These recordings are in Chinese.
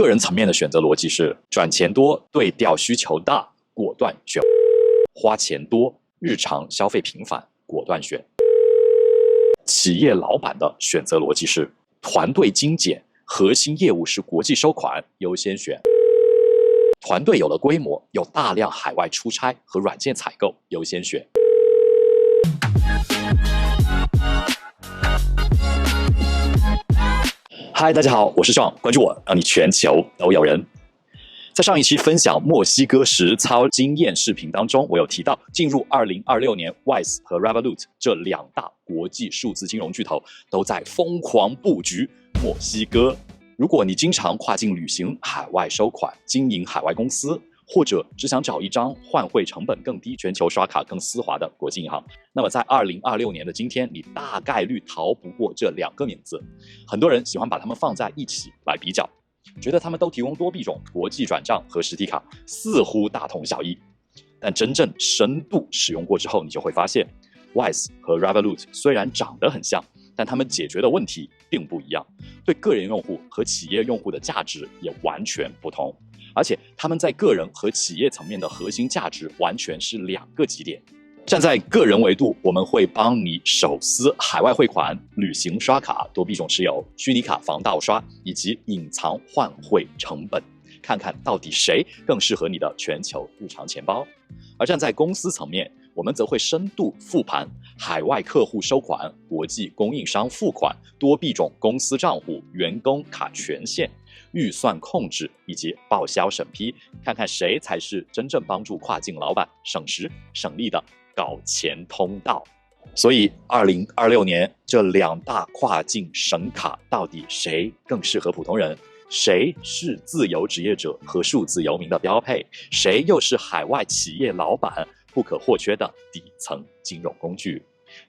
个人层面的选择逻辑是：赚钱多、对调需求大，果断选；花钱多、日常消费频繁，果断选。企业老板的选择逻辑是：团队精简，核心业务是国际收款，优先选；团队有了规模，有大量海外出差和软件采购，优先选。嗨，大家好，我是壮，关注我，让你全球都有人。在上一期分享墨西哥实操经验视频当中，我有提到，进入2026年 ，Wise 和 Revolut 这两大国际数字金融巨头都在疯狂布局墨西哥。如果你经常跨境旅行、海外收款、经营海外公司，或者只想找一张换汇成本更低、全球刷卡更丝滑的国际银行，那么在2026年的今天，你大概率逃不过这两个名字。很多人喜欢把它们放在一起来比较，觉得他们都提供多币种、国际转账和实体卡，似乎大同小异。但真正深度使用过之后，你就会发现 Wise 和 Revolut 虽然长得很像，但他们解决的问题并不一样，对个人用户和企业用户的价值也完全不同，而且他们在个人和企业层面的核心价值完全是两个极点。站在个人维度，我们会帮你手撕海外汇款、旅行刷卡、多币种持有、虚拟卡防盗刷以及隐藏换汇成本，看看到底谁更适合你的全球日常钱包。而站在公司层面，我们则会深度复盘海外客户收款、国际供应商付款、多币种公司账户、员工卡权限、预算控制以及报销审批，看看谁才是真正帮助跨境老板省时省力的搞钱通道。所以2026年这两大跨境神卡到底谁更适合普通人？谁是自由职业者和数字游民的标配？谁又是海外企业老板不可或缺的底层金融工具？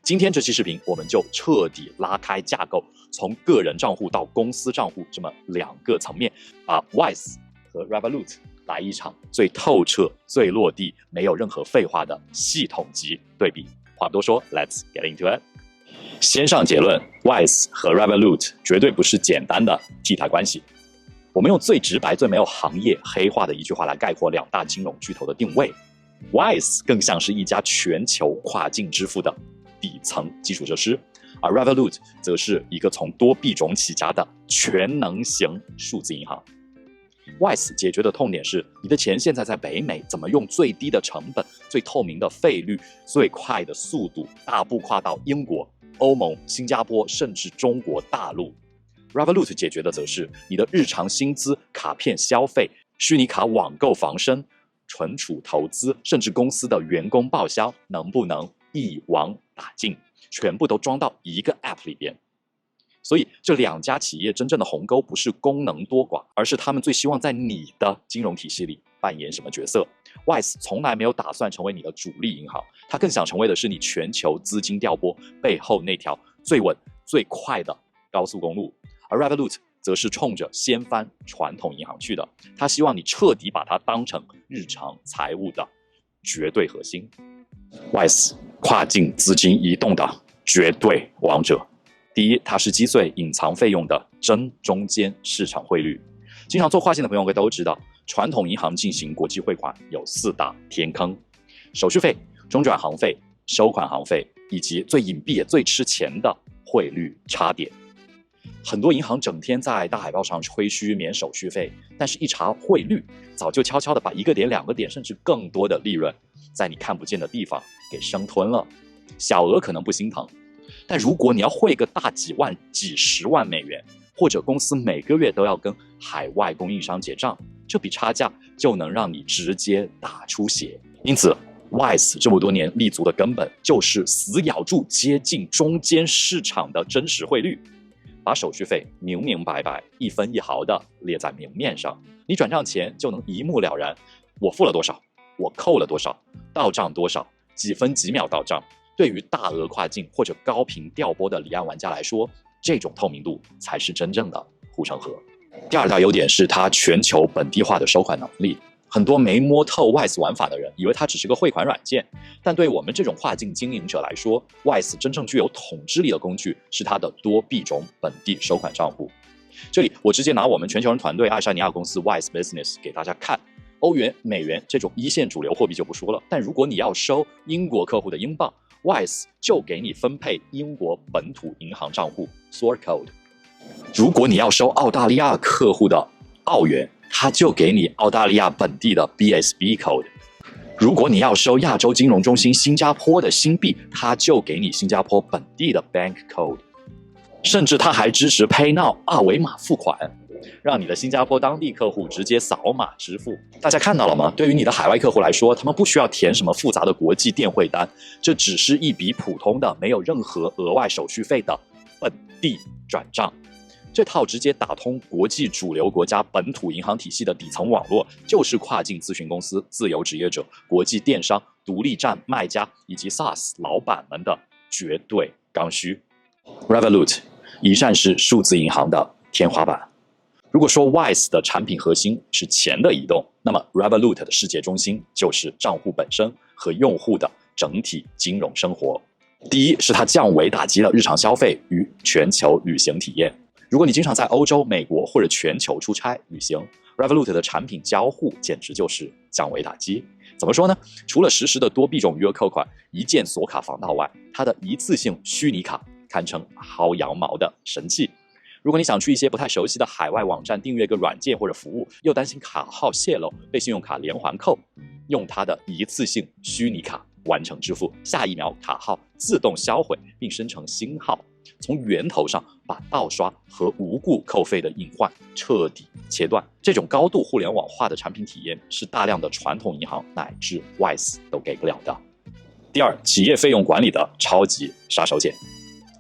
今天这期视频我们就彻底拉开架构，从个人账户到公司账户这么两个层面，把 Wise 和 Revolut 来一场最透彻、最落地、没有任何废话的系统级对比。话不多说 ，Let's get into it。先上结论 ，Wise 和 Revolut 绝对不是简单的替代关系。我们用最直白、最没有行业黑化的一句话来概括两大金融巨头的定位 ：Wise 更像是一家全球跨境支付的底层基础设施，而 Revolut 则是一个从多币种起家的全能型数字银行。Wise 解决的痛点是，你的钱现在在北美，怎么用最低的成本、最透明的费率、最快的速度大步跨到英国、欧盟、新加坡，甚至中国大陆。Revolut 解决的则是你的日常薪资、卡片消费、虚拟卡网购防身、存储投资，甚至公司的员工报销，能不能一网打尽，全部都装到一个 App 里边。所以这两家企业真正的鸿沟不是功能多寡，而是他们最希望在你的金融体系里扮演什么角色。Wise 从来没有打算成为你的主力银行，它更想成为的是你全球资金调拨背后那条最稳、最快的高速公路。而 Revolut 则是冲着掀翻传统银行去的，他希望你彻底把它当成日常财务的绝对核心。Wise 跨境资金移动的绝对王者。第一，它是击碎隐藏费用的真中间市场汇率。经常做跨境的朋友都知道，传统银行进行国际汇款有4大天坑：手续费、中转行费、收款行费，以及最隐蔽也最吃钱的汇率差点。很多银行整天在大海报上吹嘘免手续费，但是一查汇率，早就悄悄的把1个点、2个点，甚至更多的利润，在你看不见的地方给生吞了。小额可能不心疼，但如果你要汇个大几万、几十万美元，或者公司每个月都要跟海外供应商结账，这笔差价就能让你直接大出血。因此 Wise 这么多年立足的根本就是死咬住接近中间市场的真实汇率，把手续费明明白白、一分一毫的列在明面上，你转账前就能一目了然，我付了多少，我扣了多少，到账多少，几分几秒到账。对于大额跨境或者高频调拨的离岸玩家来说，这种透明度才是真正的护城河。第二大优点是它全球本地化的收款能力。很多没摸透 Wise 玩法的人以为它只是个汇款软件，但对我们这种跨境经营者来说， Wise 真正具有统治力的工具是它的多币种本地收款账户。这里我直接拿我们全球人团队爱沙尼亚公司 Wise Business 给大家看，欧元、美元这种一线主流货币就不说了，但如果你要收英国客户的英镑， Wise 就给你分配英国本土银行账户 Sort Code。 如果你要收澳大利亚客户的澳元，它就给你澳大利亚本地的 BSB Code。 如果你要收亚洲金融中心新加坡的新币，它就给你新加坡本地的 Bank Code。 甚至它还支持 PayNow 二维码付款，让你的新加坡当地客户直接扫码支付。大家看到了吗？对于你的海外客户来说，他们不需要填什么复杂的国际电汇单，这只是一笔普通的没有任何额外手续费的本地转账。这套直接打通国际主流国家本土银行体系的底层网络，就是跨境咨询公司、自由职业者、国际电商、独立站卖家以及 SaaS 老板们的绝对刚需。 Revolut 一站式数字银行的天花板。如果说 Wise 的产品核心是钱的移动，那么 Revolut 的世界中心就是账户本身和用户的整体金融生活。第一是它降维打击了日常消费与全球旅行体验。如果你经常在欧洲、美国或者全球出差旅行， Revolut 的产品交互简直就是降维打击。怎么说呢？除了实时的多币种余额扣款、一键锁卡防盗外，它的一次性虚拟卡堪称薅羊毛的神器。如果你想去一些不太熟悉的海外网站订阅个软件或者服务，又担心卡号泄露被信用卡连环扣，用它的一次性虚拟卡完成支付，下一秒卡号自动销毁并生成新号，从源头上把盗刷和无故扣费的隐患彻底切断。这种高度互联网化的产品体验是大量的传统银行乃至 Wise 都给不了的。第二，企业费用管理的超级杀手锏。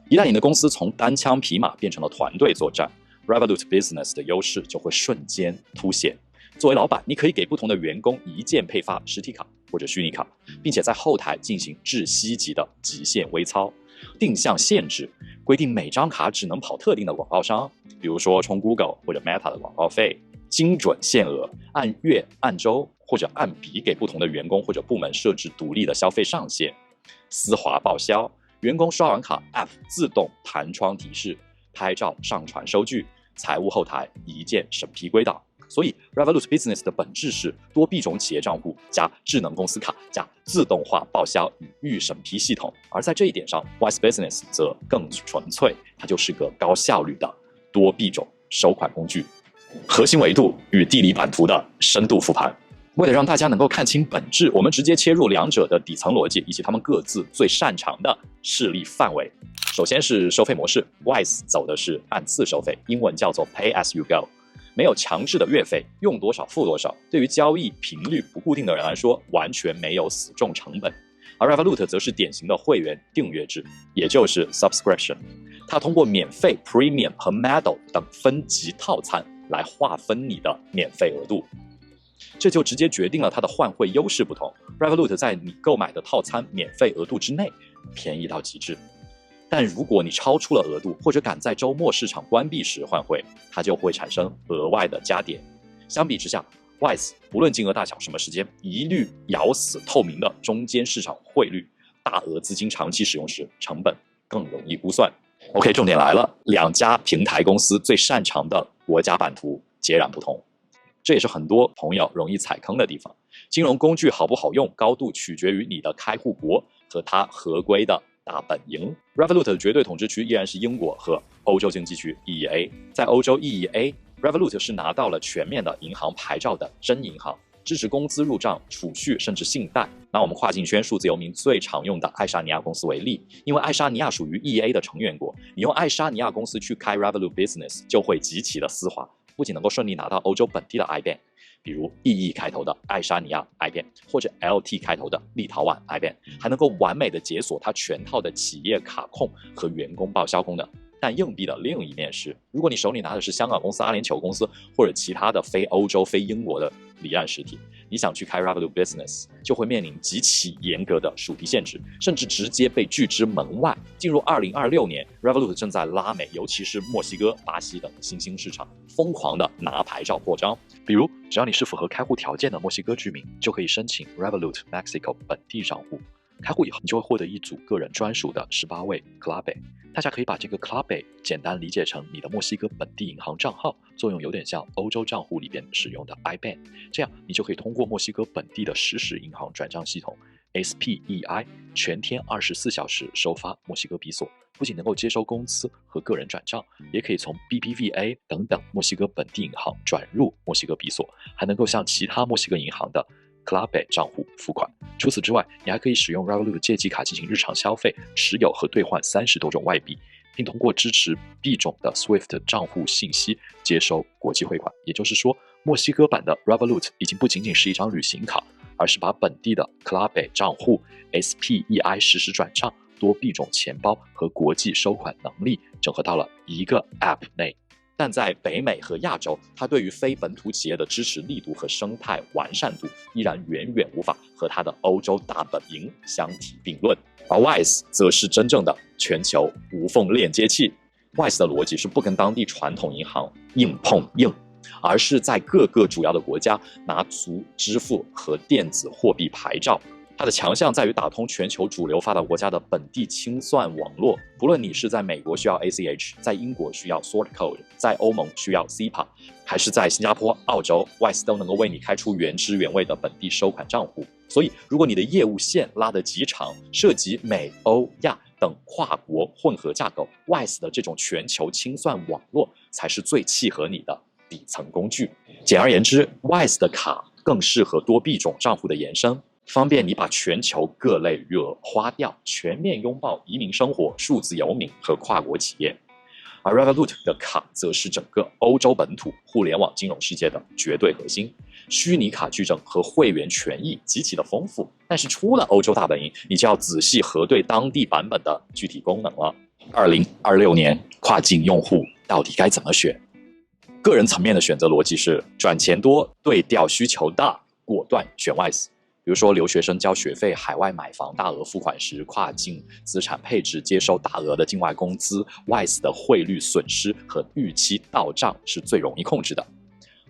一旦你的公司从单枪匹马变成了团队作战， Revolut Business 的优势就会瞬间凸显。作为老板，你可以给不同的员工一键配发实体卡或者虚拟卡，并且在后台进行窒息级的极限微操，定向限制，规定每张卡只能跑特定的广告商，比如说充 Google 或者 Meta 的广告费，精准限额，按月、按周或者按笔给不同的员工或者部门设置独立的消费上限，丝滑报销，员工刷完卡 App 自动弹窗提示，拍照上传收据，财务后台一键审批归档。所以 Revolut Business 的本质是多币种企业账户加智能公司卡加自动化报销与预审批系统。而在这一点上 Wise Business 则更纯粹，它就是个高效率的多币种收款工具。核心维度与地理版图的深度复盘，为了让大家能够看清本质，我们直接切入两者的底层逻辑以及他们各自最擅长的势力范围。首先是收费模式， Wise 走的是按次收费，英文叫做 Pay as you go，没有强制的月费，用多少付多少。对于交易频率不固定的人来说，完全没有死重成本。而 Revolut 则是典型的会员订阅制，也就是 subscription。它通过免费、Premium 和 Medal 等分级套餐来划分你的免费额度，这就直接决定了它的换汇优势不同。Revolut 在你购买的套餐免费额度之内，便宜到极致。但如果你超出了额度，或者赶在周末市场关闭时换汇，它就会产生额外的加点。相比之下 Wise 无论金额大小、什么时间，一律咬死透明的中间市场汇率，大额资金长期使用时成本更容易估算。OK， 重点来了，两家平台公司最擅长的国家版图截然不同，这也是很多朋友容易踩坑的地方。金融工具好不好用，高度取决于你的开户国和它合规的大本营。 Revolut 的绝对统治区依然是英国和欧洲经济区 EEA。 在欧洲 EEA， Revolut 是拿到了全面的银行牌照的真银行，支持工资入账、储蓄甚至信贷。拿我们跨境圈数字游民最常用的爱沙尼亚公司为例，因为爱沙尼亚属于 EEA 的成员国，你用爱沙尼亚公司去开 Revolut Business 就会极其的丝滑，不仅能够顺利拿到欧洲本地的 IBAN， 比如 EE 开头的爱沙尼亚 IBAN 或者 LT 开头的立陶宛 IBAN， 还能够完美的解锁它全套的企业卡控和员工报销功能。但硬币的另一面是，如果你手里拿的是香港公司、阿联酋公司或者其他的非欧洲、非英国的离岸实体，你想去开 Revolut Business 就会面临极其严格的属地限制，甚至直接被拒之门外。进入2026年 Revolut 正在拉美，尤其是墨西哥、巴西等新兴市场疯狂的拿牌照扩张。比如只要你是符合开户条件的墨西哥居民，就可以申请 Revolut Mexico 本地账户，开户以后，你就会获得一组个人专属的18位 Clave。大家可以把这个 Clave 简单理解成你的墨西哥本地银行账号，作用有点像欧洲账户里边使用的 IBAN。这样你就可以通过墨西哥本地的实时银行转账系统 SPEI 全天24小时收发墨西哥比索，不仅能够接收公司和个人转账，也可以从 BBVA 等等墨西哥本地银行转入墨西哥比索，还能够向其他墨西哥银行的 Clave 账户付款。除此之外，你还可以使用 Revolut 借记卡进行日常消费、持有和兑换30多种外币，并通过支持币种的 SWIFT 账户信息接收国际汇款。也就是说，墨西哥版的 Revolut 已经不仅仅是一张旅行卡，而是把本地的 Clave 账户、SPEI 实时转账、多币种钱包和国际收款能力整合到了一个 App 内。但在北美和亚洲，它对于非本土企业的支持力度和生态完善度依然远远无法和它的欧洲大本营相提并论。而 WISE 则是真正的全球无缝链接器。WISE 的逻辑是不跟当地传统银行硬碰硬，而是在各个主要的国家拿足支付和电子货币牌照。它的强项在于打通全球主流发达国家的本地清算网络，不论你是在美国需要 ACH， 在英国需要 Sort Code， 在欧盟需要 SEPA， 还是在新加坡、澳洲 ，WISE 都能够为你开出原汁原味的本地收款账户。所以，如果你的业务线拉得极长，涉及美、欧、亚等跨国混合架构， WISE 的这种全球清算网络才是最契合你的底层工具。简而言之， WISE 的卡更适合多币种账户的延伸，方便你把全球各类余额花掉，全面拥抱移民生活、数字游民和跨国企业。而 Revolut 的卡则是整个欧洲本土互联网金融世界的绝对核心，虚拟卡矩阵和会员权益极其的丰富。但是出了欧洲大本营，你就要仔细核对当地版本的具体功能了。2026年跨境用户到底该怎么选？个人层面的选择逻辑是：赚钱多、对调需求大，果断选 WISE。比如说留学生交学费、海外买房大额付款时，跨境资产配置接收大额的境外工资， WISE 的汇率损失和逾期到账是最容易控制的。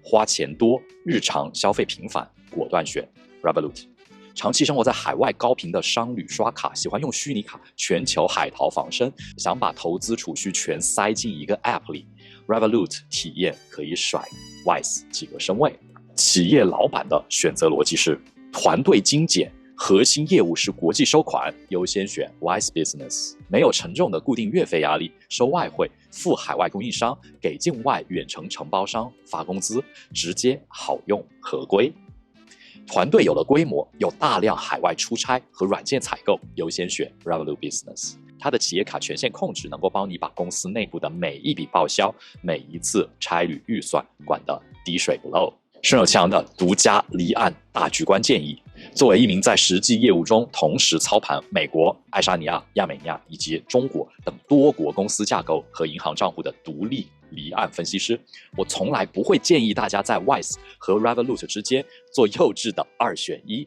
花钱多、日常消费频繁，果断选 Revolut。长期生活在海外高频的商旅刷卡，喜欢用虚拟卡全球海淘防身，想把投资储蓄全塞进一个 App 里， Revolut 体验可以甩 WISE 几个身位。企业老板的选择逻辑是：团队精简，核心业务是国际收款，优先选 WISE Business， 没有沉重的固定月费压力，收外汇，付海外供应商，给境外远程承包商发工资，直接好用合规。团队有了规模，有大量海外出差和软件采购，优先选 Revolut Business。它的企业卡权限控制能够帮你把公司内部的每一笔报销、每一次差旅预算管得滴水不漏。孙有强的独家离岸大局观建议：作为一名在实际业务中同时操盘美国、爱沙尼亚、亚美尼亚以及中国等多国公司架构和银行账户的独立离岸分析师，我从来不会建议大家在 WISE 和 Revolut 之间做幼稚的2选1。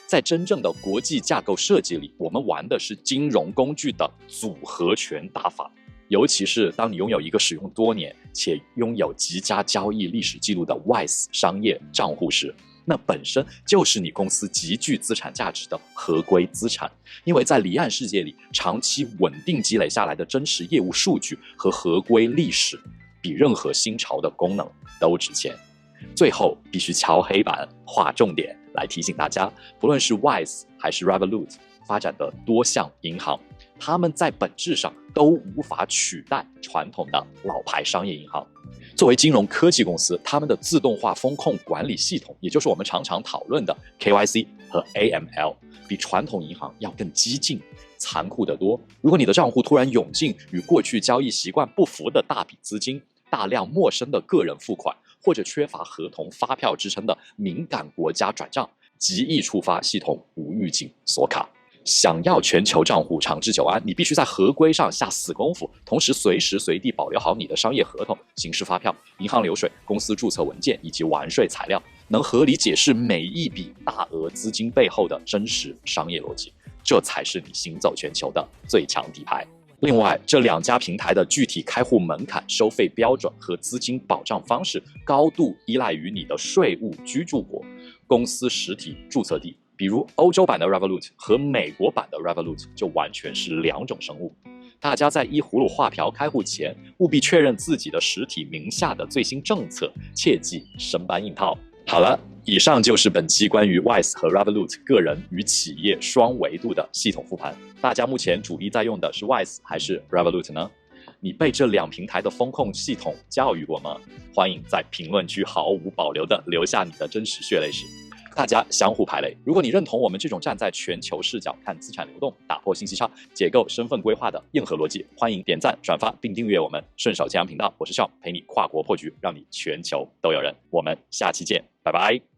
在真正的国际架构设计里，我们玩的是金融工具的组合拳打法。尤其是当你拥有一个使用多年且拥有极佳交易历史记录的 WISE 商业账户时，那本身就是你公司极具资产价值的合规资产。因为在离岸世界里，长期稳定积累下来的真实业务数据和合规历史，比任何新潮的功能都值钱。最后必须敲黑板划重点来提醒大家，不论是 WISE 还是 Revolut 发展的多项银行，他们在本质上都无法取代传统的老牌商业银行。作为金融科技公司，他们的自动化风控管理系统，也就是我们常常讨论的 KYC 和 AML， 比传统银行要更激进、残酷得多。如果你的账户突然涌进与过去交易习惯不符的大笔资金、大量陌生的个人付款，或者缺乏合同发票支撑的敏感国家转账，极易触发系统无预警锁卡。想要全球账户长治久安，你必须在合规上下死功夫，同时随时随地保留好你的商业合同、形式发票、银行流水、公司注册文件以及完税材料，能合理解释每一笔大额资金背后的真实商业逻辑，这才是你行走全球的最强底牌。另外，这2家平台的具体开户门槛、收费标准和资金保障方式高度依赖于你的税务居住国、公司实体注册地，比如欧洲版的 Revolut 和美国版的 Revolut 就完全是两种生物。大家在依葫芦画瓢开户前，务必确认自己的实体名下的最新政策，切忌生搬硬套。好了，以上就是本期关于 Wise 和 Revolut 个人与企业双维度的系统复盘。大家目前主力在用的是 Wise 还是 Revolut 呢？你被这两平台的风控系统教育过吗？欢迎在评论区毫无保留地留下你的真实血泪史。大家相互排雷。如果你认同我们这种站在全球视角看资产流动、打破信息差、解构身份规划的硬核逻辑，欢迎点赞、转发并订阅我们顺手牵羊频道。我是Sean，陪你跨国破局，让你全球都有人。我们下期见，拜拜。